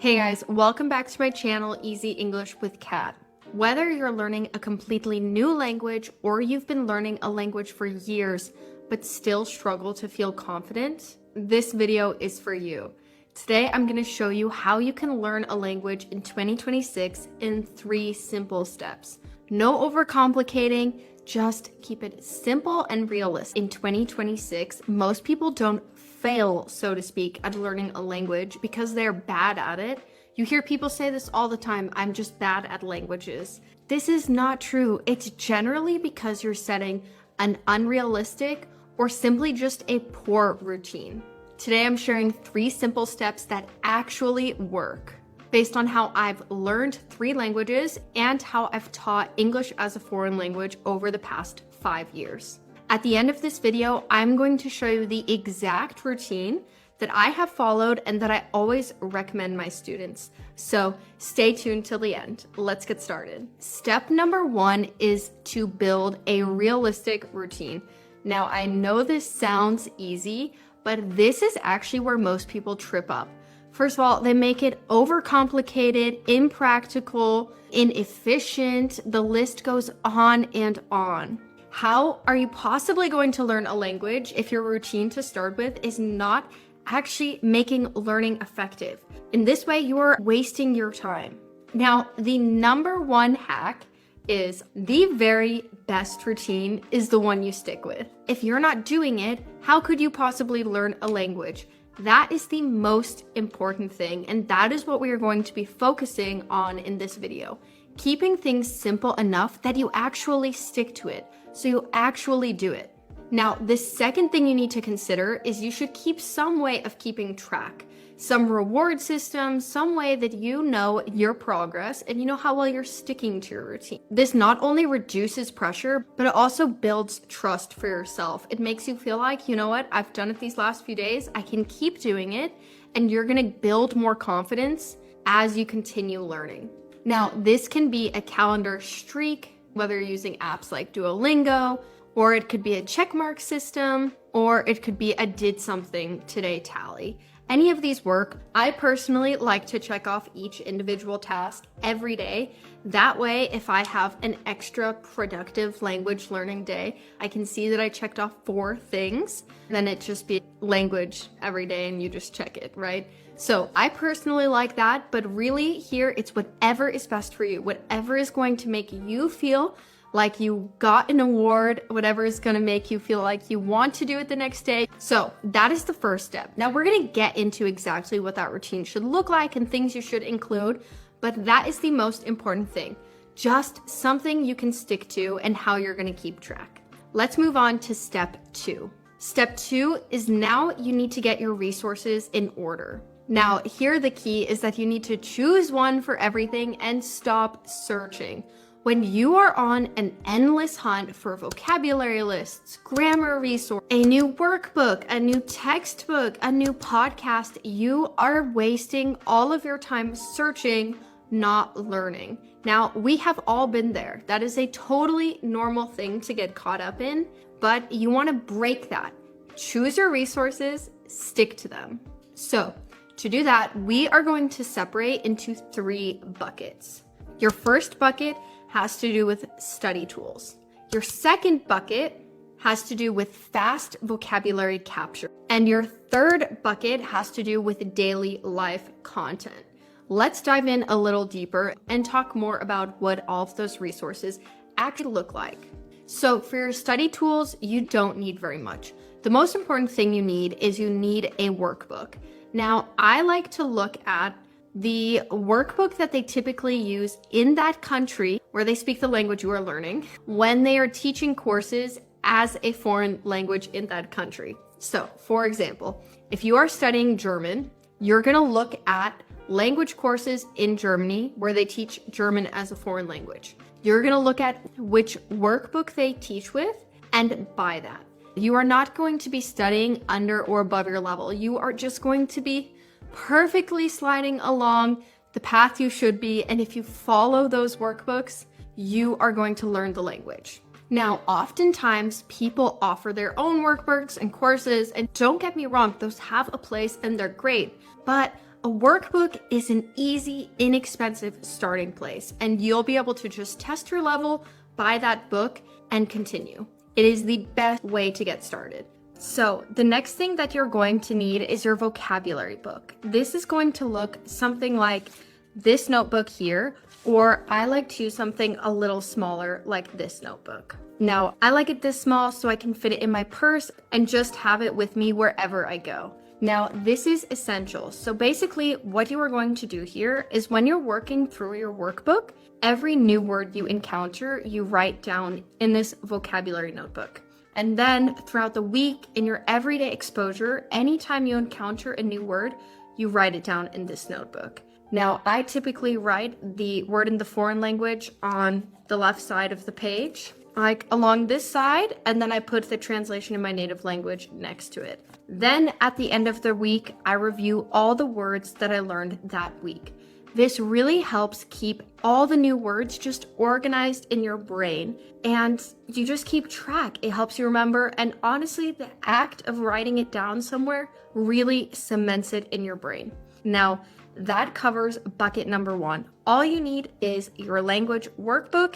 Hey guys, welcome back to my channel, Easy English with Kat. Whether you're learning a completely new language or you've been learning a language for years but still struggle to feel confident, this video is for you. Today, I'm going to show you how you can learn a language in 2026 in 3 simple steps. No overcomplicating, just keep it simple and realistic. In 2026, most people don't fail, so to speak, at learning a language because they're bad at it. You hear people say this all the time, I'm just bad at languages. This is not true. It's generally because you're setting an unrealistic or simply just a poor routine. Today, I'm sharing 3 simple steps that actually work based on how I've learned 3 languages and how I've taught English as a foreign language over the past 5 years. At the end of this video, I'm going to show you the exact routine that I have followed and that I always recommend my students. So stay tuned till the end. Let's get started. Step number 1 is to build a realistic routine. Now, I know this sounds easy, but this is actually where most people trip up. First of all, they make it overcomplicated, impractical, inefficient. The list goes on and on. How are you possibly going to learn a language if your routine to start with is not actually making learning effective? In this way, you are wasting your time. Now, the number 1 hack is the very best routine is the one you stick with. If you're not doing it, how could you possibly learn a language? That is the most important thing, and that is what we are going to be focusing on in this video. Keeping things simple enough that you actually stick to it, so you actually do it. Now, the second thing you need to consider is you should keep some way of keeping track. Some reward system, some way that you know your progress and you know how well you're sticking to your routine. This not only reduces pressure, but it also builds trust for yourself. It makes you feel like, you know what, I've done it these last few days, I can keep doing it, and you're gonna build more confidence as you continue learning. Now, this can be a calendar streak, whether you're using apps like Duolingo, or it could be a checkmark system, or it could be a did something today tally. Any of these work. I personally like to check off each individual task every day. That way, if I have an extra productive language learning day, I can see that I checked off 4 things. Then it just be language every day and you just check it, right? So I personally like that, but really here it's whatever is best for you, whatever is going to make you feel like you got an award, whatever is gonna make you feel like you want to do it the next day. So that is the first step. Now we're gonna get into exactly what that routine should look like and things you should include, but that is the most important thing. Just something you can stick to and how you're gonna keep track. Let's move on to step 2. Step 2 is now you need to get your resources in order. Now here the key is that you need to choose one for everything and stop searching. When you are on an endless hunt for vocabulary lists, grammar resource, a new workbook, a new textbook, a new podcast, you are wasting all of your time searching, not learning. Now, we have all been there. That is a totally normal thing to get caught up in, but you want to break that. Choose your resources, stick to them. So, to do that, we are going to separate into 3 buckets. Your first bucket has to do with study tools. Your second bucket has to do with fast vocabulary capture. And your third bucket has to do with daily life content. Let's dive in a little deeper and talk more about what all of those resources actually look like. So for your study tools, you don't need very much. The most important thing you need is you need a workbook. Now, I like to look at the workbook that they typically use in that country where they speak the language you are learning when they are teaching courses as a foreign language in that country. So, for example, if you are studying German, you're going to look at language courses in Germany where they teach German as a foreign language. You're going to look at which workbook they teach with and buy that. You are not going to be studying under or above your level. You are just going to be perfectly sliding along the path you should be, and if you follow those workbooks, you are going to learn the language. Now, oftentimes people offer their own workbooks and courses, and don't get me wrong, those have a place and they're great, but A workbook is an easy, inexpensive starting place, and you'll be able to just test your level, buy that book, and continue. It is the best way to get started. So the next thing that you're going to need is your vocabulary book. This is going to look something like this notebook here, or I like to use something a little smaller like this notebook. Now, I like it this small so I can fit it in my purse and just have it with me wherever I go. Now, this is essential. So basically, what you are going to do here is when you're working through your workbook, every new word you encounter, you write down in this vocabulary notebook. And then throughout the week, in your everyday exposure, anytime you encounter a new word, you write it down in this notebook. Now, I typically write the word in the foreign language on the left side of the page, like along this side, and then I put the translation in my native language next to it. Then at the end of the week, I review all the words that I learned that week. This really helps keep all the new words just organized in your brain, and you just keep track. It helps you remember, and honestly, the act of writing it down somewhere really cements it in your brain. Now, that covers bucket number 1. All you need is your language workbook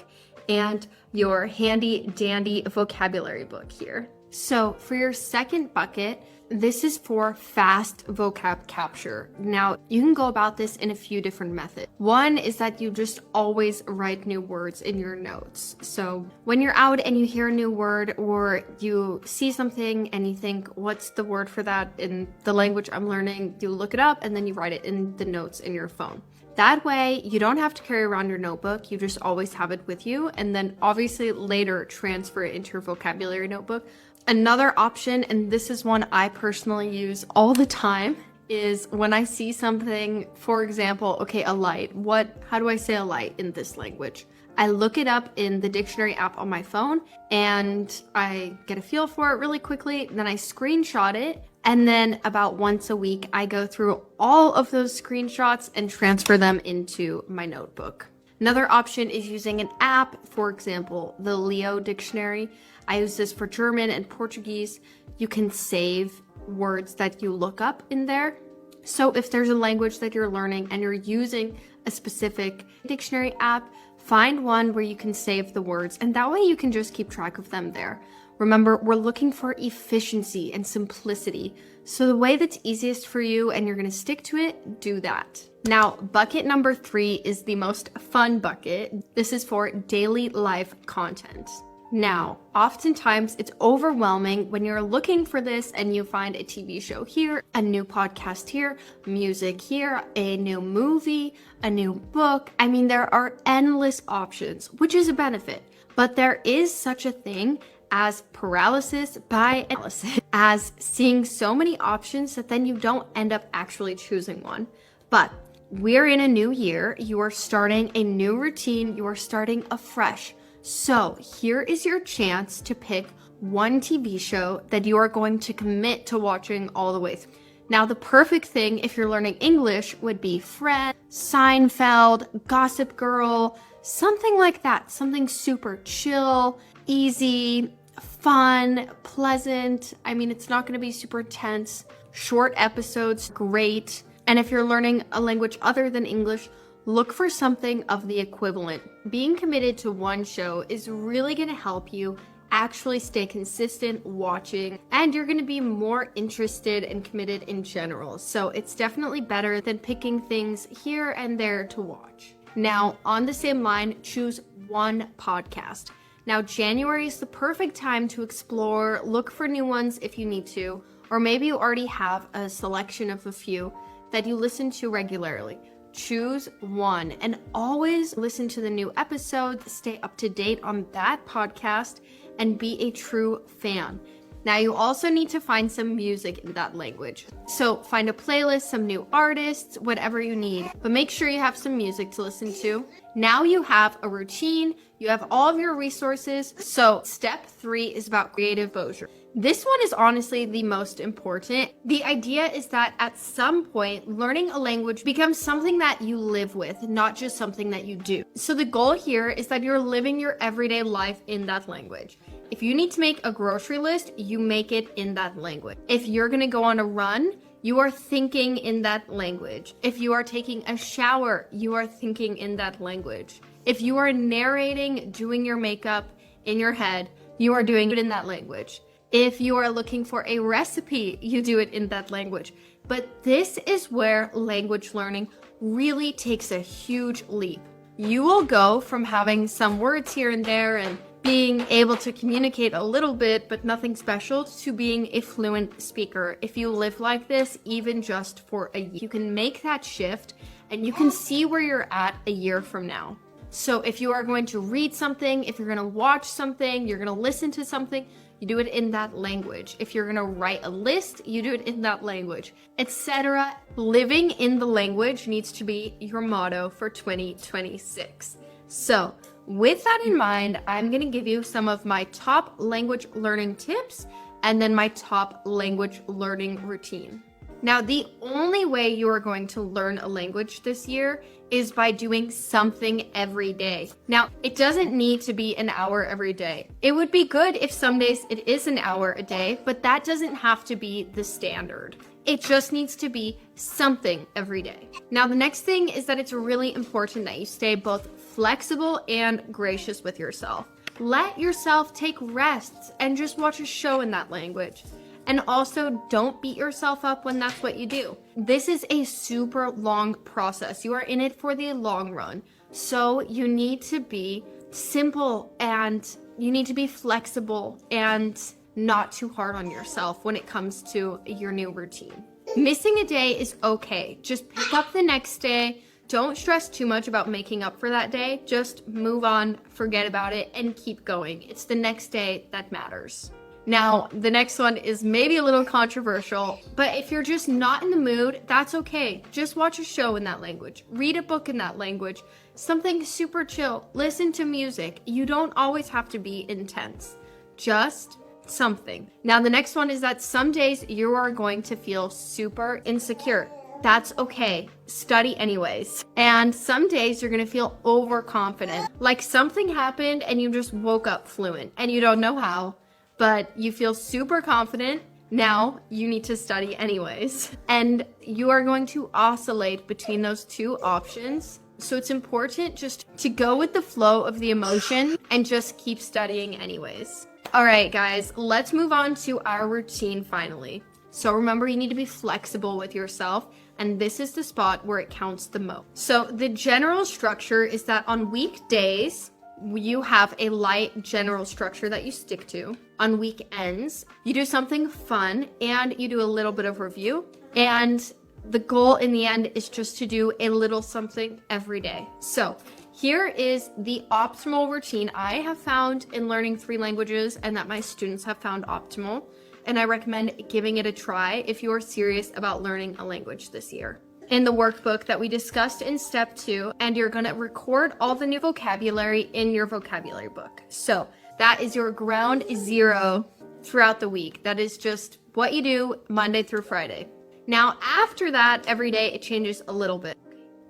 and your handy dandy vocabulary book here. So for your second bucket, this is for fast vocab capture. Now, you can go about this in a few different methods. One is that you just always write new words in your notes. So when you're out and you hear a new word, or you see something and you think, what's the word for that in the language I'm learning? You look it up and then you write it in the notes in your phone. That way, you don't have to carry around your notebook. You just always have it with you. And then obviously later transfer it into your vocabulary notebook. Another option, and this is one I personally use all the time, is when I see something, for example, okay, a light. How do I say a light in this language? I look it up in the dictionary app on my phone and I get a feel for it really quickly. Then I screenshot it. And then about once a week, I go through all of those screenshots and transfer them into my notebook. Another option is using an app, for example, the Leo dictionary. I use this for German and Portuguese. You can save words that you look up in there. So if there's a language that you're learning and you're using a specific dictionary app, find one where you can save the words, and that way you can just keep track of them there. Remember, we're looking for efficiency and simplicity. So the way that's easiest for you and you're going to stick to it, do that. Now, bucket number 3 is the most fun bucket. This is for daily life content. Now, oftentimes it's overwhelming when you're looking for this and you find a TV show here, a new podcast here, music here, a new movie, a new book. I mean, there are endless options, which is a benefit. But there is such a thing as paralysis by analysis, as seeing so many options that then you don't end up actually choosing one. But we're in a new year. You are starting a new routine. You are starting afresh. So here is your chance to pick one TV show that you are going to commit to watching all the way through. Now, the perfect thing if you're learning English would be Friends, Seinfeld, Gossip Girl, something like that. Something super chill, easy, fun, pleasant. I mean, it's not going to be super intense. Short episodes, great. And if you're learning a language other than English, look for something of the equivalent. Being committed to one show is really going to help you actually stay consistent watching, and you're going to be more interested and committed in general. So it's definitely better than picking things here and there to watch. Now, on the same line, choose one podcast. Now, January is the perfect time to explore, look for new ones if you need to, or maybe you already have a selection of a few that you listen to regularly. Choose one and always listen to the new episodes, stay up to date on that podcast, and be a true fan. Now, you also need to find some music in that language. So find a playlist, some new artists, whatever you need, but make sure you have some music to listen to. Now you have a routine, you have all of your resources. So step 3 is about creative exposure. This one is honestly the most important. The idea is that at some point, learning a language becomes something that you live with, not just something that you do. So the goal here is that you're living your everyday life in that language. If you need to make a grocery list, you make it in that language. If you're gonna go on a run, you are thinking in that language. If you are taking a shower, you are thinking in that language. If you are narrating, doing your makeup in your head, you are doing it in that language. If you are looking for a recipe, you do it in that language. But this is where language learning really takes a huge leap. You will go from having some words here and there and being able to communicate a little bit, but nothing special, to being a fluent speaker. If you live like this, even just for a year, you can make that shift and you can see where you're at a year from now. So if you are going to read something, if you're going to watch something, you're going to listen to something, you do it in that language. If you're going to write a list, you do it in that language, etc. Living in the language needs to be your motto for 2026. So with that in mind, I'm going to give you some of my top language learning tips and then my top language learning routine. Now, the only way you are going to learn a language this year is by doing something every day. Now, it doesn't need to be an hour every day. It would be good if some days it is an hour a day, but that doesn't have to be the standard. It just needs to be something every day. Now, the next thing is that it's really important that you stay both flexible and gracious with yourself. Let yourself take rests and just watch a show in that language. And also, don't beat yourself up when that's what you do. This is a super long process. You are in it for the long run. So you need to be simple and you need to be flexible and not too hard on yourself when it comes to your new routine. Missing a day is okay. Just pick up the next day. Don't stress too much about making up for that day. Just move on, forget about it, and keep going. It's the next day that matters. Now, the next one is maybe a little controversial, but if you're just not in the mood, that's okay. Just watch a show in that language. Read a book in that language. Something super chill. Listen to music. You don't always have to be intense. Just something. Now, the next one is that some days you are going to feel super insecure. That's okay. Study anyways. And some days you're going to feel overconfident. Like something happened and you just woke up fluent and you don't know how. But you feel super confident. Now you need to study anyways. And you are going to oscillate between those two options. So it's important just to go with the flow of the emotion and just keep studying anyways. All right, guys, let's move on to our routine finally. So remember, you need to be flexible with yourself. And this is the spot where it counts the most. So the general structure is that on weekdays, you have a light general structure that you stick to. On weekends, you do something fun and you do a little bit of review. And the goal in the end is just to do a little something every day. So here is the optimal routine I have found in learning 3 languages and that my students have found optimal. And I recommend giving it a try if you are serious about learning a language this year. In the workbook that we discussed in step 2, and you're gonna record all the new vocabulary in your vocabulary book. So that is your ground zero throughout the week. That is just what you do Monday through Friday. Now, after that, every day it changes a little bit.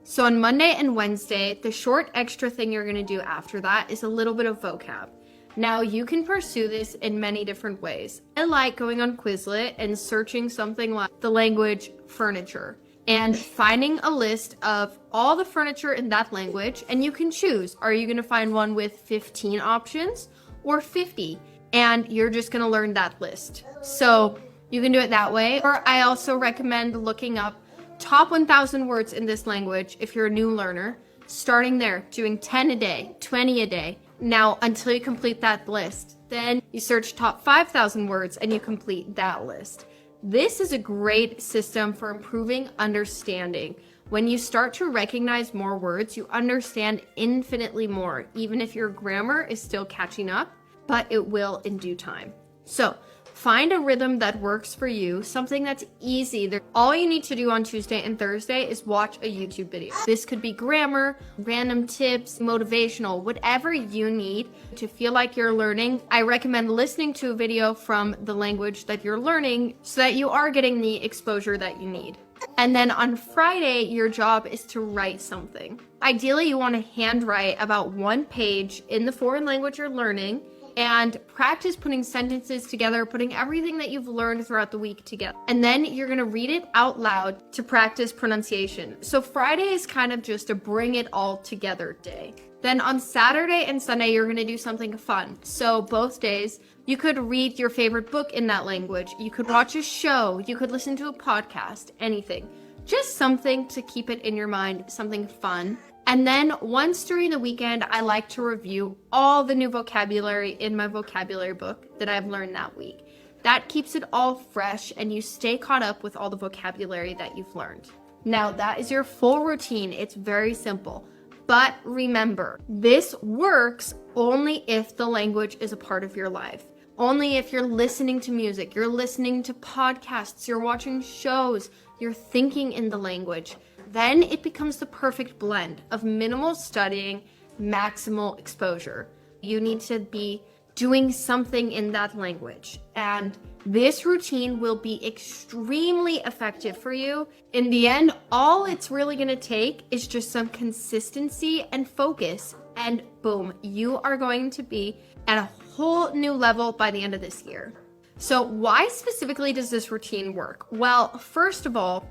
So on Monday and Wednesday, the short extra thing you're gonna do after that is a little bit of vocab. Now, you can pursue this in many different ways. I like going on Quizlet and searching something like the language furniture and finding a list of all the furniture in that language, and you can choose. Are you gonna find one with 15 options or 50? And you're just gonna learn that list. So you can do it that way. Or I also recommend looking up top 1,000 words in this language if you're a new learner, starting there, doing 10 a day, 20 a day. Now, until you complete that list, then you search top 5,000 words and you complete that list. This is a great system for improving understanding. When you start to recognize more words, you understand infinitely more, even if your grammar is still catching up, but it will in due time. So find a rhythm that works for you, something that's easy. All you need to do on Tuesday and Thursday is watch a YouTube video. This could be grammar, random tips, motivational, whatever you need to feel like you're learning. I recommend listening to a video from the language that you're learning so that you are getting the exposure that you need. And then on Friday, your job is to write something. Ideally, you want to handwrite about 1 page in the foreign language you're learning and practice putting sentences together, putting everything that you've learned throughout the week together. And then you're going to read it out loud to practice pronunciation. So Friday is kind of just a bring it all together day. Then on Saturday and Sunday, you're going to do something fun. So both days, you could read your favorite book in that language. You could watch a show. You could listen to a podcast, anything. Just something to keep it in your mind, something fun. And then once during the weekend, I like to review all the new vocabulary in my vocabulary book that I've learned that week. That keeps it all fresh and you stay caught up with all the vocabulary that you've learned. Now that is your full routine. It's very simple. But remember, this works only if the language is a part of your life. Only if you're listening to music, you're listening to podcasts, you're watching shows, you're thinking in the language. Then it becomes the perfect blend of minimal studying, maximal exposure. You need to be doing something in that language. And this routine will be extremely effective for you. In the end, all it's really going to take is just some consistency and focus. And boom, you are going to be at a whole new level by the end of this year. So why specifically does this routine work? Well, first of all,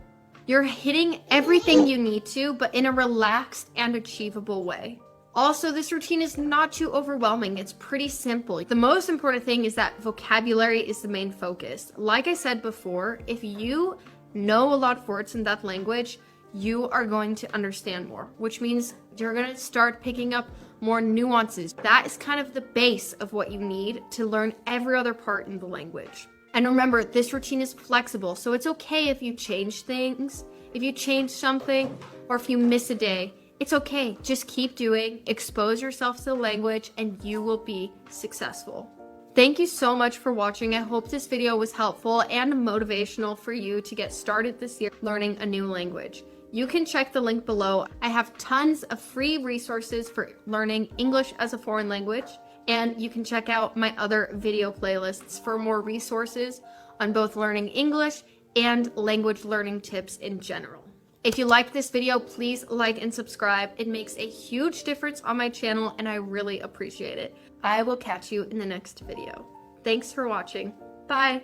you're hitting everything you need to, but in a relaxed and achievable way. Also, this routine is not too overwhelming. It's pretty simple. The most important thing is that vocabulary is the main focus. Like I said before, if you know a lot of words in that language, you are going to understand more, which means you're going to start picking up more nuances. That is kind of the base of what you need to learn every other part in the language. And remember, this routine is flexible, so it's okay if you change things, if you change something, or if you miss a day. It's okay. Just keep doing, expose yourself to the language, and you will be successful. Thank you so much for watching. I hope this video was helpful and motivational for you to get started this year learning a new language. You can check the link below. I have tons of free resources for learning English as a foreign language. And you can check out my other video playlists for more resources on both learning English and language learning tips in general. If you liked this video, please like and subscribe. It makes a huge difference on my channel and I really appreciate it. I will catch you in the next video. Thanks for watching. Bye.